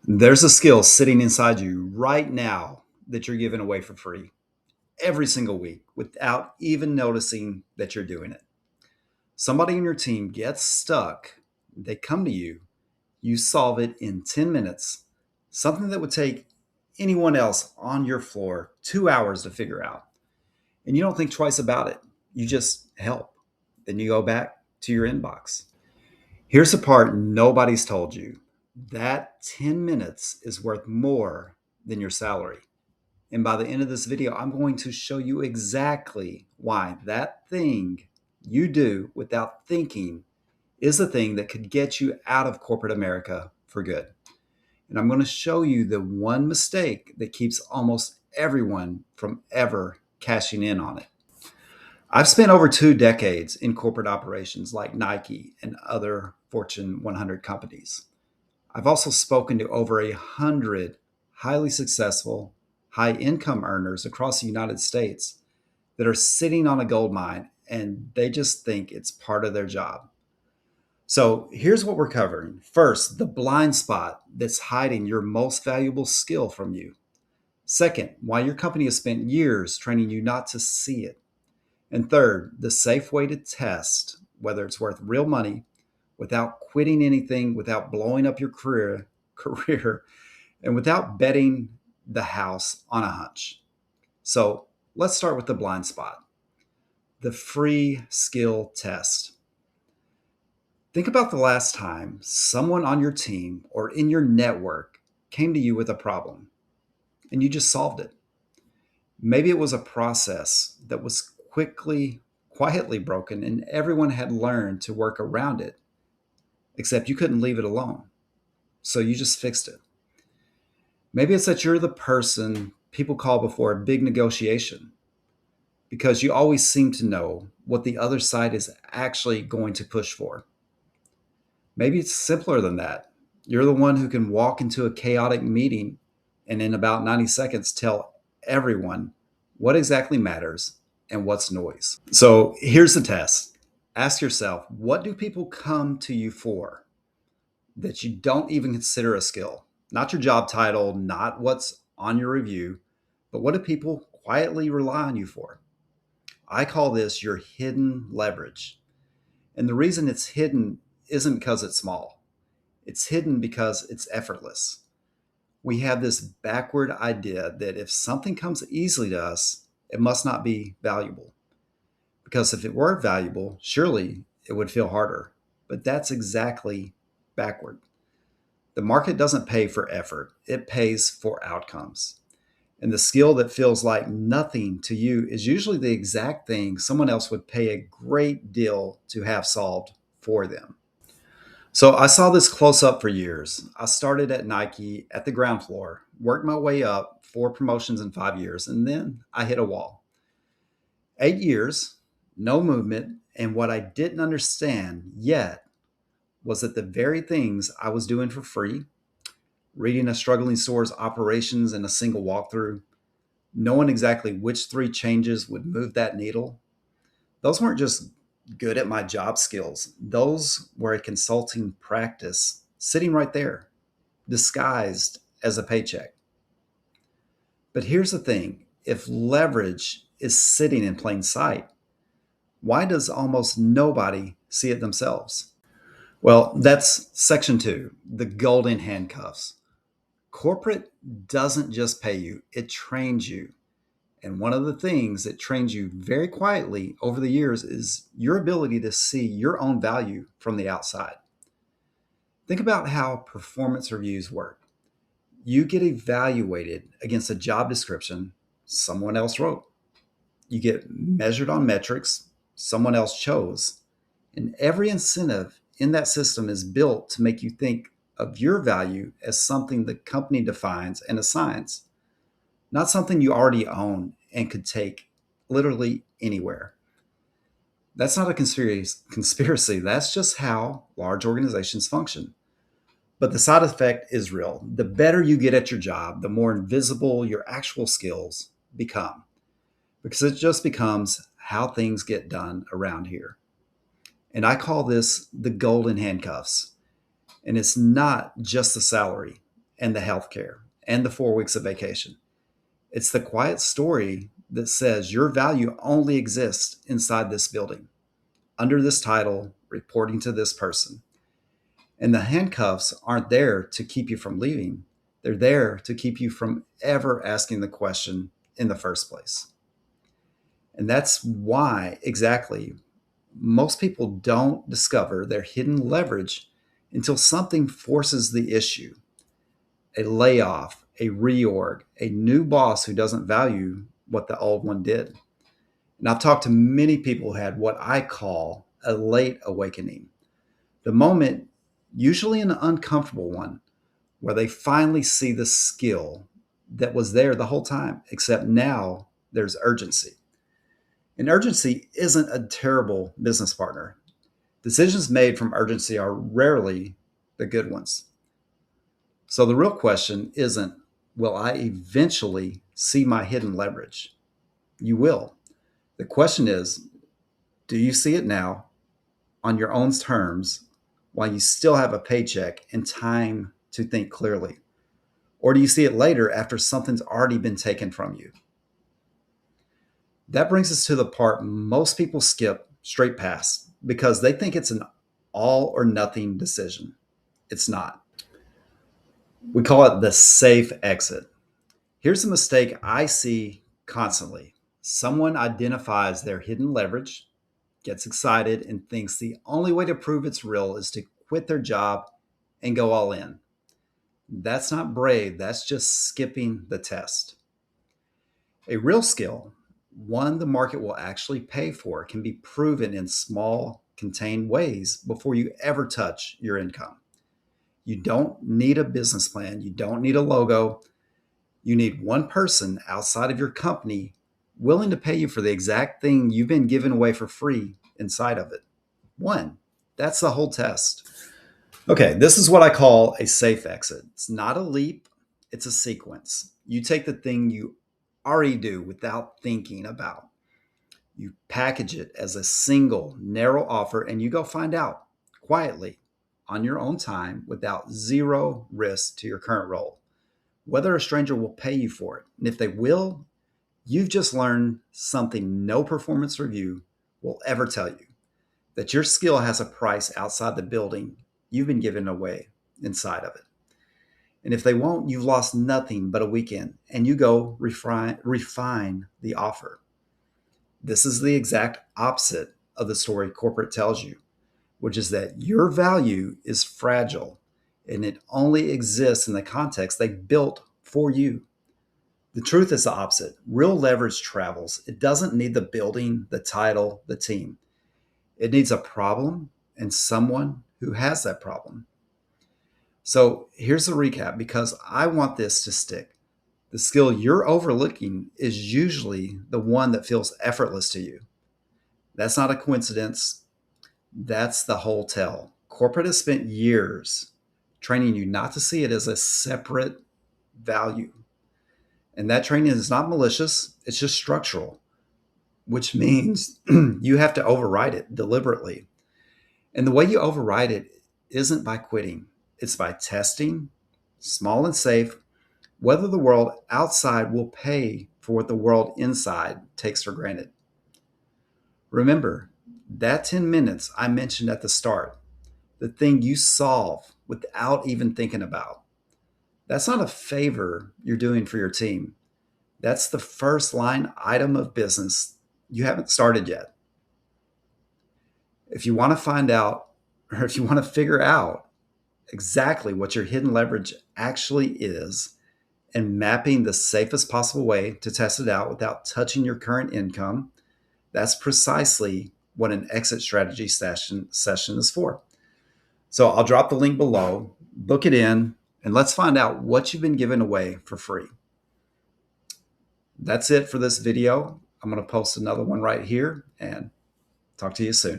There's a skill sitting inside you right now that you're giving away for free every single week without even noticing that you're doing it. Somebody in your team gets stuck, they come to you, you solve it in 10 minutes, something that would take anyone else on your floor 2 hours to figure out. And you don't think twice about it. You just help. Then you go back to your inbox. Here's the part nobody's told you: that 10 minutes is worth more than your salary. And by the end of this video, I'm going to show you exactly why that thing you do without thinking is the thing that could get you out of corporate America for good. And I'm going to show you the one mistake that keeps almost everyone from ever cashing in on it. I've spent over 2 decades in corporate operations like Nike and other Fortune 100 companies. I've also spoken to over 100 highly successful, high income earners across the United States that are sitting on a gold mine and they just think it's part of their job. So here's what we're covering. First, the blind spot that's hiding your most valuable skill from you. Second, why your company has spent years training you not to see it. And third, the safe way to test whether it's worth real money without quitting anything, without blowing up your career, and without betting the house on a hunch. So let's start with the blind spot, the free skill test. Think about the last time someone on your team or in your network came to you with a problem and you just solved it. Maybe it was a process that was quietly broken, and everyone had learned to work around it, except you couldn't leave it alone. So you just fixed it. Maybe it's that you're the person people call before a big negotiation because you always seem to know what the other side is actually going to push for. Maybe it's simpler than that. You're the one who can walk into a chaotic meeting and in about 90 seconds tell everyone what exactly matters and what's noise. So here's the test. Ask yourself, what do people come to you for that you don't even consider a skill? Not your job title, not what's on your review, but what do people quietly rely on you for? I call this your hidden leverage. And the reason it's hidden isn't because it's small. It's hidden because it's effortless. We have this backward idea that if something comes easily to us, it must not be valuable. Because if it were valuable, surely it would feel harder. But that's exactly backward. The market doesn't pay for effort, it pays for outcomes. And the skill that feels like nothing to you is usually the exact thing someone else would pay a great deal to have solved for them. So I saw this close up for years. I started at Nike at the ground floor, worked my way up, 4 promotions in 5 years, and then I hit a wall. 8 years, no movement, and what I didn't understand yet was that the very things I was doing for free, reading a struggling store's operations in a single walkthrough, knowing exactly which 3 changes would move that needle, those weren't just good at my job skills. Those were a consulting practice sitting right there, disguised as a paycheck. But here's the thing: if leverage is sitting in plain sight, why does almost nobody see it themselves? Well, that's section two, the golden handcuffs. Corporate doesn't just pay you, it trains you. And one of the things that trains you very quietly over the years is your ability to see your own value from the outside. Think about how performance reviews work. You get evaluated against a job description someone else wrote. You get measured on metrics someone else chose. And every incentive in that system is built to make you think of your value as something the company defines and assigns, not something you already own and could take literally anywhere. That's not a conspiracy. That's just how large organizations function. But the side effect is real. The better you get at your job, the more invisible your actual skills become, because it just becomes how things get done around here. And I call this the golden handcuffs. And it's not just the salary, and the healthcare and the 4 weeks of vacation. It's the quiet story that says your value only exists inside this building, under this title, reporting to this person. And the handcuffs aren't there to keep you from leaving. They're there to keep you from ever asking the question in the first place. And that's why exactly most people don't discover their hidden leverage until something forces the issue: a layoff, a reorg, a new boss who doesn't value what the old one did. And I've talked to many people who had what I call a late awakening, the moment, usually an uncomfortable one, where they finally see the skill that was there the whole time, except now there's urgency. And urgency isn't a terrible business partner. Decisions made from urgency are rarely the good ones. So the real question isn't, will I eventually see my hidden leverage? You will. The question is, do you see it now on your own terms while you still have a paycheck and time to think clearly? Or do you see it later after something's already been taken from you? That brings us to the part most people skip straight past because they think it's an all or nothing decision. It's not. We call it the safe exit. Here's a mistake I see constantly. Someone identifies their hidden leverage, gets excited, and thinks the only way to prove it's real is to quit their job and go all in. That's not brave, that's just skipping the test. A real skill, one the market will actually pay for, can be proven in small, contained ways before you ever touch your income. You don't need a business plan, you don't need a logo. You need one person outside of your company willing to pay you for the exact thing you've been giving away for free inside of it. One. That's the whole test. Okay, this is what I call a safe exit. It's not a leap, it's a sequence. You take the thing you already do without thinking about. You package it as a single, narrow offer, and you go find out quietly on your own time without zero risk to your current role whether a stranger will pay you for it. And if they will, you've just learned something no performance review will ever tell you: that your skill has a price outside the building you've been given away inside of it. And if they won't, you've lost nothing but a weekend and you go refine the offer. This is the exact opposite of the story corporate tells you, which is that your value is fragile and it only exists in the context they built for you. The truth is the opposite. Real leverage travels. It doesn't need the building, the title, the team. It needs a problem and someone who has that problem. So here's the recap because I want this to stick. The skill you're overlooking is usually the one that feels effortless to you. That's not a coincidence. That's the whole tell. Corporate has spent years training you not to see it as a separate value. And that training is not malicious, it's just structural, which means you have to override it deliberately. And the way you override it isn't by quitting, it's by testing, small and safe, whether the world outside will pay for what the world inside takes for granted. Remember, that 10 minutes I mentioned at the start, the thing you solve without even thinking about. That's not a favor you're doing for your team. That's the first line item of business you haven't started yet. If you want to find out, or if you want to figure out exactly what your hidden leverage actually is and mapping the safest possible way to test it out without touching your current income, that's precisely what an exit strategy session is for. So I'll drop the link below, book it in, and let's find out what you've been giving away for free. That's it for this video. I'm going to post another one right here and talk to you soon.